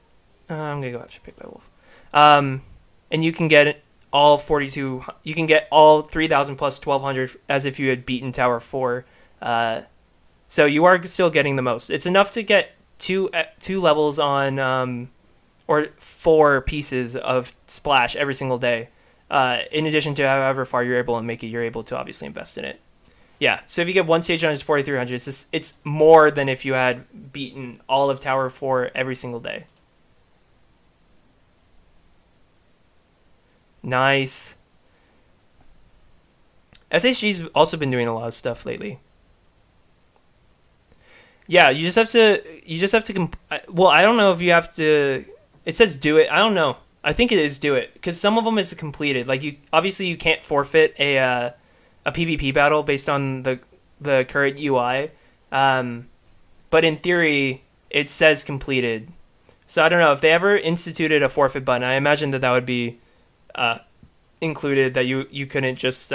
I'm gonna go after Pick by Wolf. And you can get all 42. You can get all 3,000 plus 1,200 as if you had beaten Tower 4. So you are still getting the most. It's enough to get two levels on, or 4 pieces of Splash every single day. In addition to however far you're able to make it, you're able to obviously invest in it. Yeah, so if you get one stage on, it's 4,300. It's more than if you had beaten all of Tower 4 every single day. Nice. SHG's also been doing a lot of stuff lately. Yeah, you just have to. Well, I don't know if you have to. It says do it. I don't know. I think it is do it because some of them is completed. Like you can't forfeit a PvP battle based on the current UI. But in theory, it says completed. So I don't know if they ever instituted a forfeit button. I imagine that would be included, that you couldn't just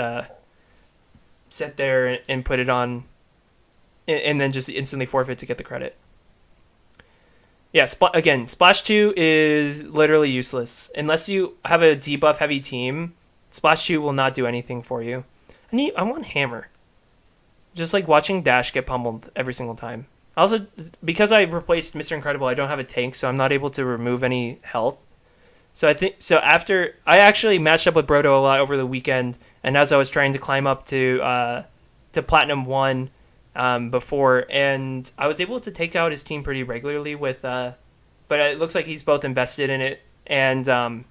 sit there and put it on and then just instantly forfeit to get the credit. Yeah, again, Splash 2 is literally useless. Unless you have a debuff heavy team, Splash 2 will not do anything for you. I want Hammer. Just like watching Dash get pummeled every single time. Also, because I replaced Mr. Incredible, I don't have a tank, so I'm not able to remove any health. So after I actually matched up with Brodo a lot over the weekend, and as I was trying to climb up to Platinum 1 before, and I was able to take out his team pretty regularly with but it looks like he's both invested in it, and I'm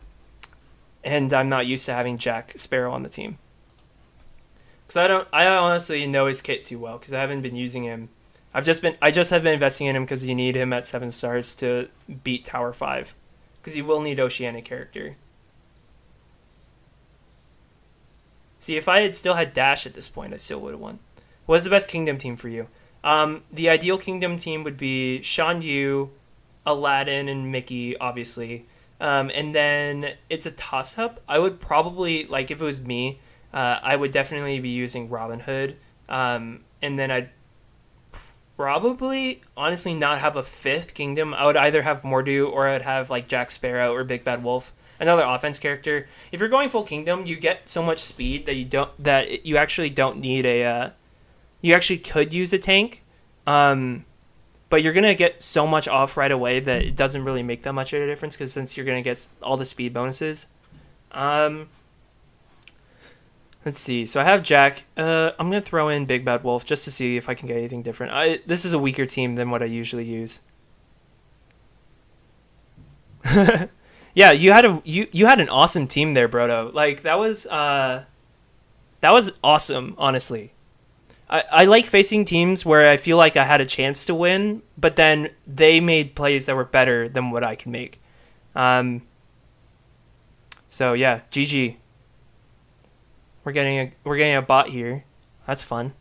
not used to having Jack Sparrow on the team. Because I honestly know his kit too well, because I haven't been using him. I just have been investing in him because you need him at 7 stars to beat Tower 5. Because you will need Oceanic character. See, if I had still had Dash at this point, I still would have won. What's the best Kingdom team for you? The ideal Kingdom team would be Shan Yu, Aladdin, and Mickey, obviously. And then it's a toss-up. I would probably, like, if it was me, I would definitely be using Robin Hood. And then I'd probably, honestly, not have a 5th Kingdom. I would either have Mordu or I'd have, like, Jack Sparrow or Big Bad Wolf. Another offense character. If you're going full Kingdom, you get so much speed that you actually don't need a... you actually could use a tank. But you're going to get so much off right away that it doesn't really make that much of a difference, because since you're going to get all the speed bonuses. Let's see. So I have Jack. I'm going to throw in Big Bad Wolf just to see if I can get anything different. This is a weaker team than what I usually use. Yeah, you had an awesome team there, Brodo. Like, that was awesome, honestly. I like facing teams where I feel like I had a chance to win, but then they made plays that were better than what I can make. So yeah, GG. We're getting a bot here. That's fun.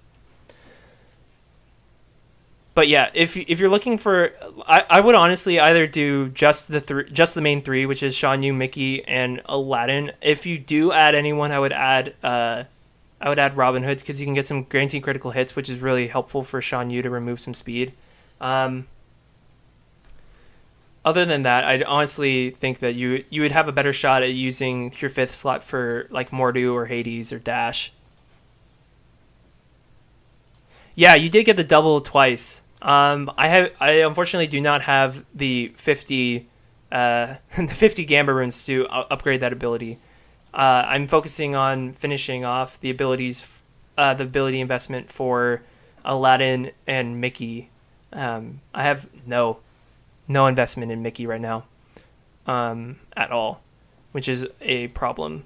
But yeah, if you're looking for, I would honestly either do just the main 3, which is Shan Yu, Mickey, and Aladdin. If you do add anyone, I would add Robin Hood, because you can get some guaranteed critical hits, which is really helpful for Shan Yu to remove some speed. Other than that, I'd honestly think that you would have a better shot at using your 5th slot for like Mordu or Hades or Dash. Yeah, you did get the double twice. I unfortunately do not have the 50 the 50 Gamba runes to upgrade that ability. I'm focusing on finishing off the ability investment for Aladdin and Mickey. I have no investment in Mickey right now, at all, which is a problem,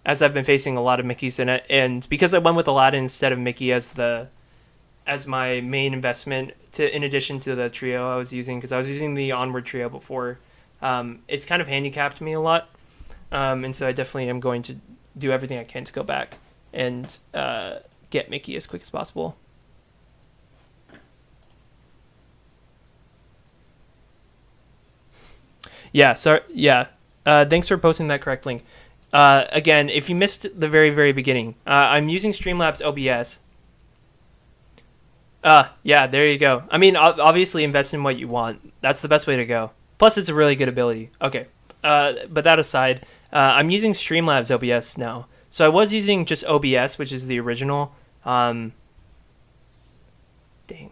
as I've been facing a lot of Mickeys in it, and because I went with Aladdin instead of Mickey as my main investment, in addition to the trio I was using, because I was using the Onward trio before. It's kind of handicapped me a lot. And so I definitely am going to do everything I can to go back and get Mickey as quick as possible. Yeah, thanks for posting that correct link. Again, if you missed the very, very beginning, I'm using Streamlabs OBS. Yeah, there you go. I mean, obviously invest in what you want. That's the best way to go. Plus, it's a really good ability. Okay. But that aside, I'm using Streamlabs OBS now. So I was using just OBS, which is the original. Dang,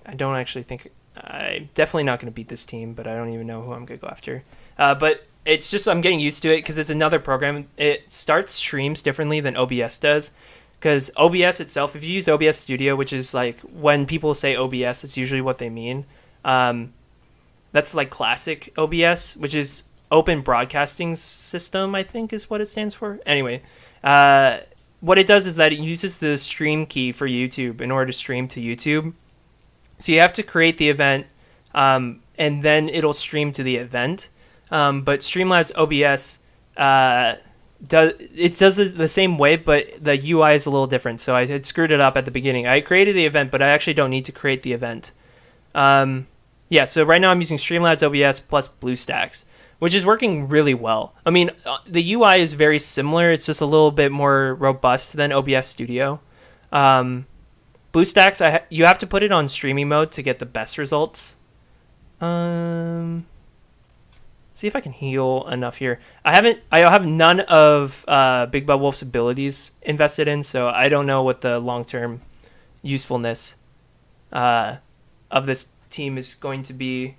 I don't actually think... I'm definitely not going to beat this team, but I don't even know who I'm going to go after. But it's just I'm getting used to it because it's another program. It starts streams differently than OBS does. Because OBS itself, if you use OBS Studio, which is like when people say OBS, it's usually what they mean. That's like classic OBS, which is Open Broadcasting System, I think is what it stands for. Anyway, what it does is that it uses the stream key for YouTube in order to stream to YouTube. So you have to create the event, and then it'll stream to the event. But Streamlabs OBS does it the same way, but the UI is a little different. So I had screwed it up at the beginning. I created the event, but I actually don't need to create the event. Yeah, so right now I'm using Streamlabs OBS plus BlueStacks, which is working really well. I mean, the UI is very similar. It's just a little bit more robust than OBS Studio. BlueStacks, you have to put it on streaming mode to get the best results. See if I can heal enough here. I have none of Big Bad Wolf's abilities invested in, so I don't know what the long-term usefulness of this team is going to be,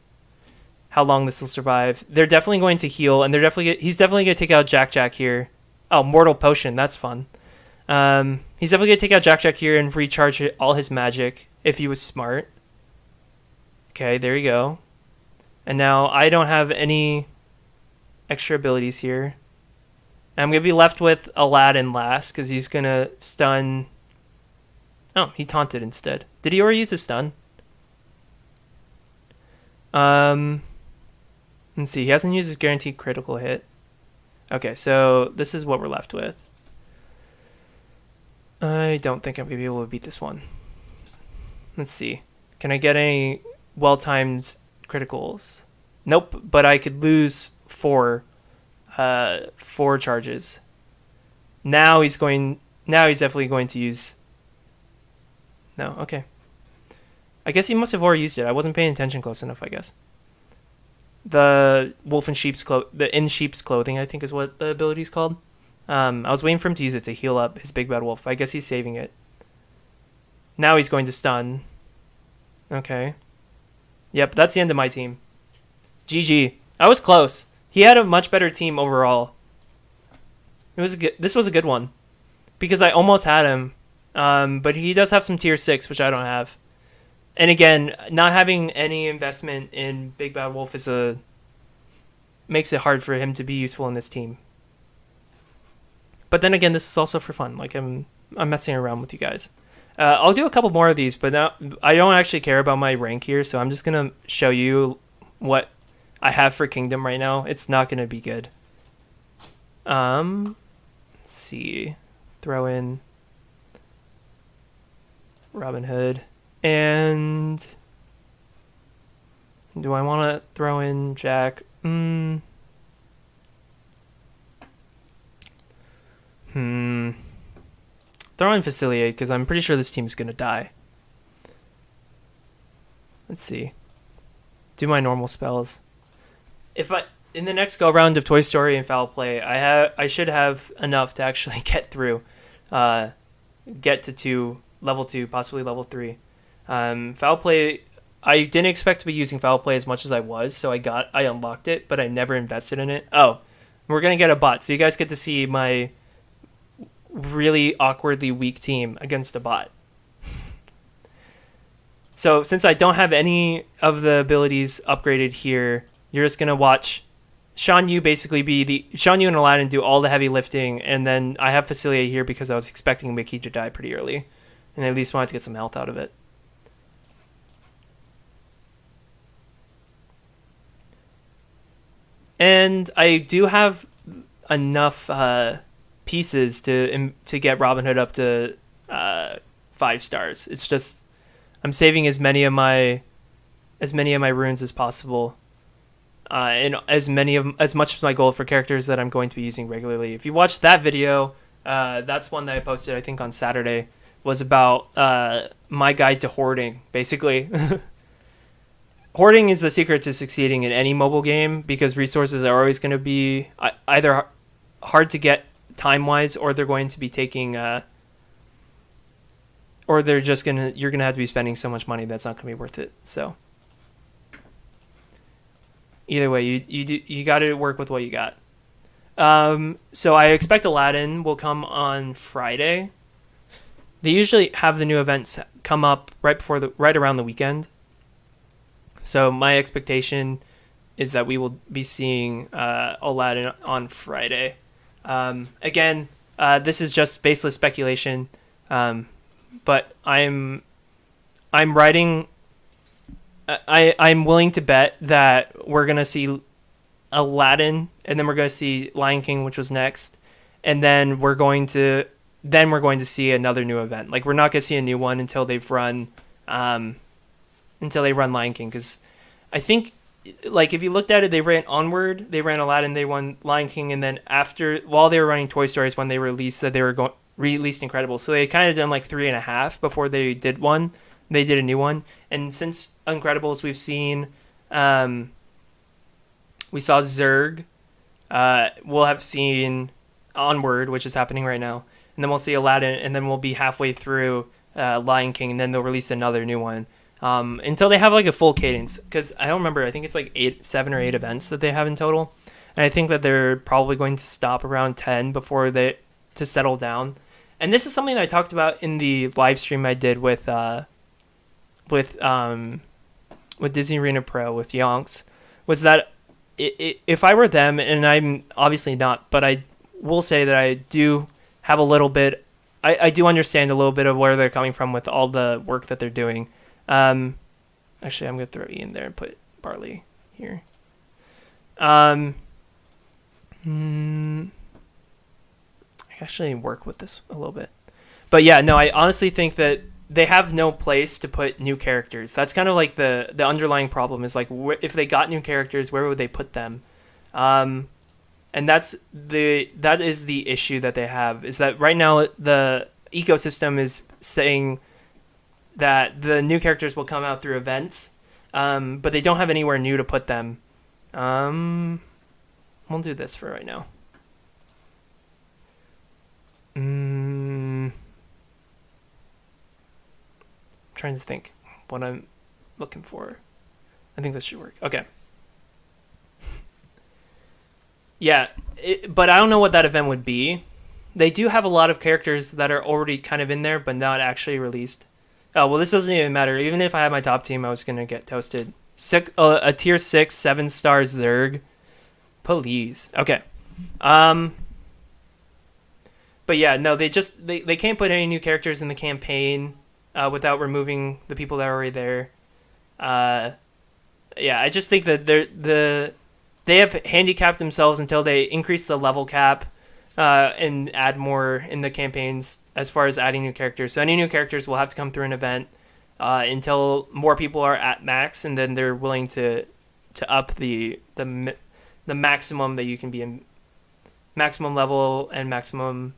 how long this will survive. They're definitely going to heal, and he's definitely going to take out Jack here. Oh, Mortal Potion, that's fun. He's definitely going to take out Jack here and recharge all his magic if he was smart. Okay, there you go. And now I don't have any extra abilities here. I'm going to be left with Aladdin last because he's going to stun. Oh, he taunted instead. Did he already use a stun? Let's see. He hasn't used his guaranteed critical hit. Okay, so this is what we're left with. I don't think I'm going to be able to beat this one. Let's see. Can I get any well-timed criticals? Nope, but I could lose four charges. Now he's definitely going to use. No, okay. I guess he must have already used it. I wasn't paying attention close enough, I guess. The wolf in sheep's clothing, I think is what the ability's called. I was waiting for him to use it to heal up his big bad wolf, but I guess he's saving it. Now he's going to stun. Okay. Yep, that's the end of my team. GG. I was close. He had a much better team overall. This was a good one. Because I almost had him. But he does have some tier 6, which I don't have. And again, not having any investment in Big Bad Wolf makes it hard for him to be useful in this team. But then again, this is also for fun. Like I'm messing around with you guys. I'll do a couple more of these, but now I don't actually care about my rank here, so I'm just gonna show you what I have for Kingdom right now. It's not gonna be good. Let's see. Throw in Robin Hood. And do I want to throw in Jack? Throw in Faciliate because I'm pretty sure this team is going to die. Let's see. Do my normal spells. In the next go round of Toy Story and Foul Play, I should have enough to actually get through, get to level 2, possibly level 3. Foul Play, I didn't expect to be using Foul Play as much as I was, so I unlocked it, but I never invested in it. Oh, we're gonna get a bot, so you guys get to see my really awkwardly weak team against a bot. So since I don't have any of the abilities upgraded here, you're just gonna watch Shan Yu basically Shan Yu and Aladdin do all the heavy lifting, and then I have Faciliate here because I was expecting Mickey to die pretty early, and I at least wanted to get some health out of it. And I do have enough pieces to get Robin Hood up to 5 stars. It's just I'm saving as many of my runes as possible, and as much as my goal for characters that I'm going to be using regularly. If you watched that video, that's one that I posted I think on Saturday, was about my guide to hoarding, basically. Hoarding is the secret to succeeding in any mobile game because resources are always going to be either hard to get time-wise, or they're going to be taking, or you're going to have to be spending so much money that's not going to be worth it. So either way, you got to work with what you got. So I expect Aladdin will come on Friday. They usually have the new events come up right around the weekend. So my expectation is that we will be seeing Aladdin on Friday. Again, this is just baseless speculation, but I'm writing. I'm willing to bet that we're gonna see Aladdin, and then we're gonna see Lion King, which was next, and then we're going to see another new event. Like we're not gonna see a new one until they run Lion King, because I think, like, if you looked at it, they ran Onward, they ran Aladdin, they won Lion King, and then while they were running Toy Stories, when they released that they were released Incredibles. So they kind of done like 3.5 before they did one. They did a new one, and since Incredibles, we've seen, we saw Zurg. We'll have seen Onward, which is happening right now, and then we'll see Aladdin, and then we'll be halfway through Lion King, and then they'll release another new one. Until they have like a full cadence, because I don't remember. I think it's like 7 or 8 events that they have in total, and I think that they're probably going to stop around 10 before to settle down. And this is something that I talked about in the live stream I did with Disney Arena Pro with Yonks, was that if I were them, and I'm obviously not, but I will say that I do have a little bit. I do understand a little bit of where they're coming from with all the work that they're doing. Actually, I'm gonna throw E in there and put Barley here. I actually work with this a little bit, but yeah, no, I honestly think that they have no place to put new characters. That's kind of like the underlying problem is like, if they got new characters, where would they put them? And that is the issue that they have, is that right now the ecosystem is saying that the new characters will come out through events, but they don't have anywhere new to put them. We'll do this for right now. I'm trying to think what I'm looking for. I think this should work. Okay. Yeah, but I don't know what that event would be. They do have a lot of characters that are already kind of in there, but not actually released. Oh, well, this doesn't even matter. Even if I had my top team, I was going to get toasted. A tier 6, 7-star Zurg. Please. Okay. But yeah, no, they can't put any new characters in the campaign without removing the people that are already there. Yeah, I just think that they have handicapped themselves until they increase the level cap and add more in the campaigns as far as adding new characters. So any new characters will have to come through an event until more people are at max, and then they're willing to up the maximum that you can be in, maximum level and maximum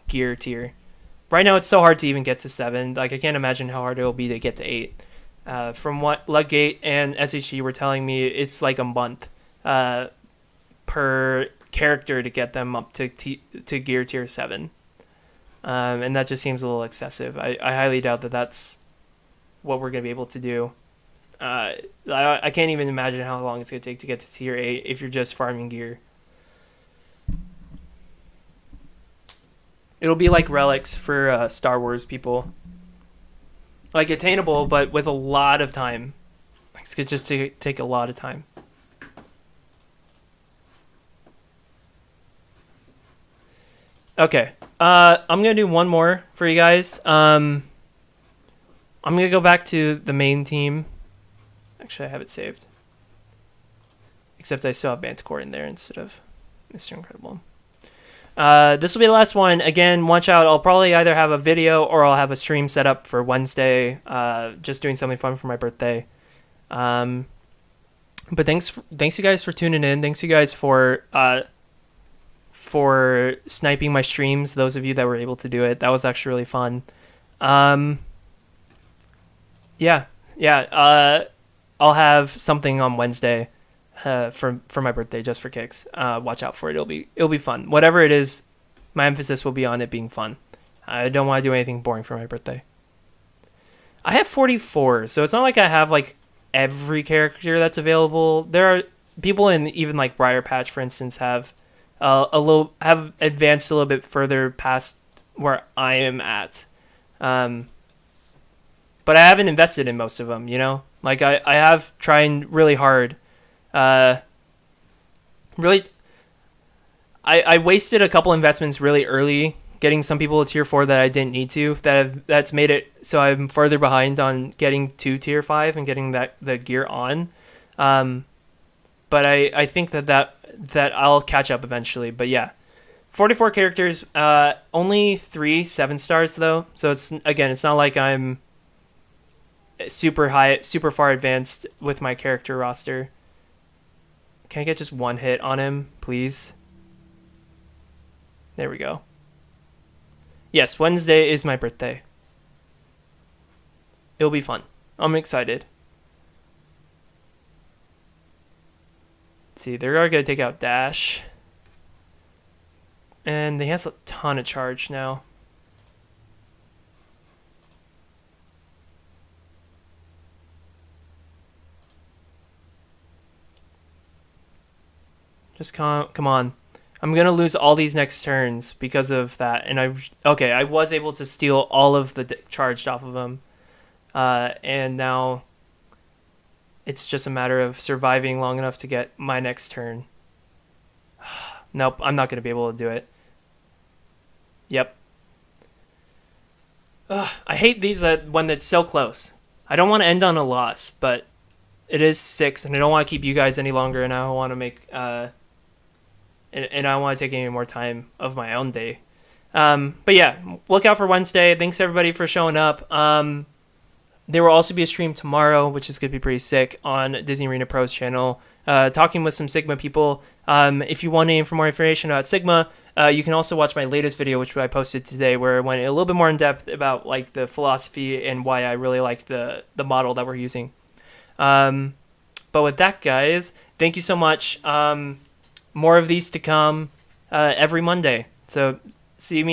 gear tier. Right now it's so hard to even get to 7. Like, I can't imagine how hard it will be to get to 8. From what Ludgate and SHG were telling me, it's like a month per character to get them up to gear tier 7. And that just seems a little excessive. I highly doubt that that's what we're going to be able to do. I can't even imagine how long it's going to take to get to tier 8 if you're just farming gear. It'll be like relics for Star Wars people. Like, attainable, but with a lot of time. It's going to just take a lot of time. Okay. I'm going to do one more for you guys. I'm going to go back to the main team. Actually, I have it saved. Except I still have Manticore in there instead of Mr. Incredible. This will be the last one. Again, watch out. I'll probably either have a video or I'll have a stream set up for Wednesday. Just doing something fun for my birthday. But thanks you guys for tuning in. Thanks you guys for sniping my streams. Those of you that were able to do it, that was actually really fun. Yeah. I'll have something on Wednesday. For my birthday, just for kicks. Watch out for it. It'll be fun. Whatever it is, my emphasis will be on it being fun. I don't want to do anything boring for my birthday. I have 44, so it's not like I have like every character that's available. There are people in even like Briar Patch, for instance, have advanced a little bit further past where I am at. But I haven't invested in most of them. You know, like I have trying really hard. Really, I wasted a couple investments really early, getting some people to tier 4 that I didn't need to. That's made it so I'm further behind on getting to tier 5 and getting the gear on. But I think that I'll catch up eventually. But yeah, 44 characters, only 3 7-stars though. So it's not like I'm super far advanced with my character roster. Can I get just one hit on him, please? There we go. Yes, Wednesday is my birthday. It'll be fun. I'm excited. Let's see, they're going to take out Dash. And he has a ton of charge now. Just come on. I'm going to lose all these next turns because of that. And I was able to steal all of the charged off of him. And now it's just a matter of surviving long enough to get my next turn. Nope, I'm not going to be able to do it. Yep. I hate these when it's so close. I don't want to end on a loss, but it is 6, and I don't want to keep you guys any longer, and I don't want to make... and I don't want to take any more time of my own day. But yeah, look out for Wednesday. Thanks everybody for showing up. There will also be a stream tomorrow, which is going to be pretty sick, on Disney Arena Pro's channel, talking with some Sigma people. If you want any more information about Sigma, you can also watch my latest video, which I posted today, where I went a little bit more in depth about like the philosophy and why I really like the model that we're using. But with that, guys, thank you so much. More of these to come every Monday. So see me